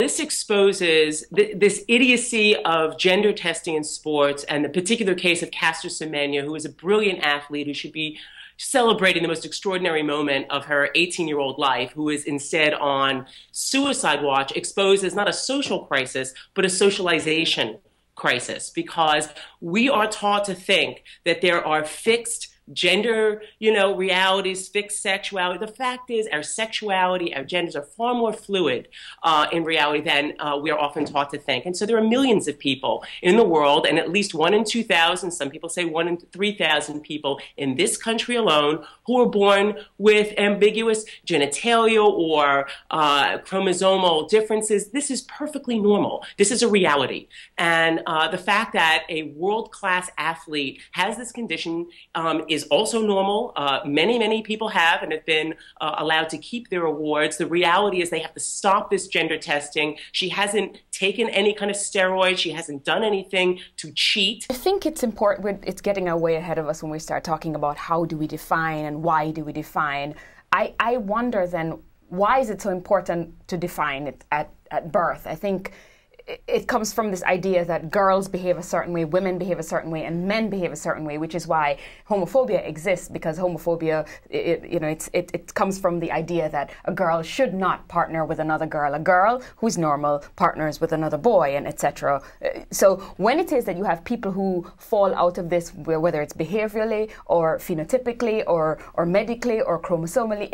This exposes this idiocy of gender testing in sports, and the particular case of Caster Semenya, who is a brilliant athlete who should be celebrating the most extraordinary moment of her 18-year-old life, who is instead on suicide watch, exposes not a social crisis, but a socialization crisis, because we are taught to think that there are fixed gender, realities, fixed sexuality. The fact is, our sexuality, our genders are far more fluid in reality than we are often taught to think. And so there are millions of people in the world, and at least 1 in 2,000, some people say 1 in 3,000 people in this country alone, who are born with ambiguous genitalia or chromosomal differences. This is perfectly normal. This is a reality. And the fact that a world-class athlete has this condition is also normal. Many people have and have been allowed to keep their awards. The reality is they have to stop this gender testing. She hasn't taken any kind of steroid. She hasn't done anything to cheat. I think it's important. It's getting way ahead of us when we start talking about how do we define and why do we define. I wonder then, why is it so important to define it at birth? I think it comes from this idea that girls behave a certain way, women behave a certain way, and men behave a certain way, which is why homophobia exists, because homophobia, it comes from the idea that a girl should not partner with another girl. A girl who's normal partners with another boy, and etc. So when it is that you have people who fall out of this, whether it's behaviorally or phenotypically or medically or chromosomally,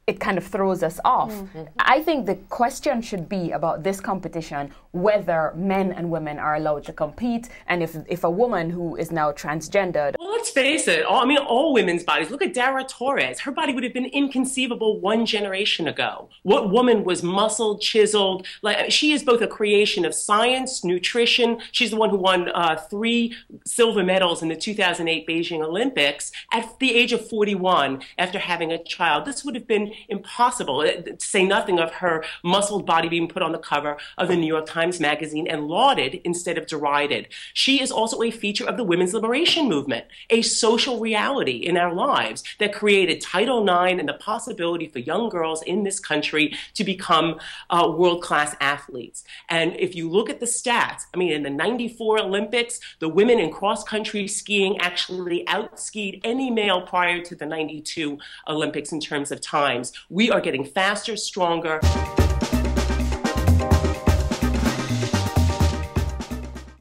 it kind of throws us off. Mm-hmm. I think the question should be about this competition, whether men and women are allowed to compete, and if a woman who is now transgendered. Well, let's face it, all women's bodies. Look at Dara Torres. Her body would have been inconceivable 1 generation ago. What woman was muscled, chiseled? She is both a creation of science, nutrition. She's the one who won 3 silver medals in the 2008 Beijing Olympics at the age of 41 after having a child. This would have been impossible, to say nothing of her muscled body being put on the cover of the New York Times Magazine and lauded instead of derided. She is also a feature of the women's liberation movement, a social reality in our lives that created Title IX and the possibility for young girls in this country to become world-class athletes. And if you look at the stats, in the '94 Olympics, the women in cross-country skiing actually out-skied any male prior to the '92 Olympics in terms of times. We are getting faster, stronger.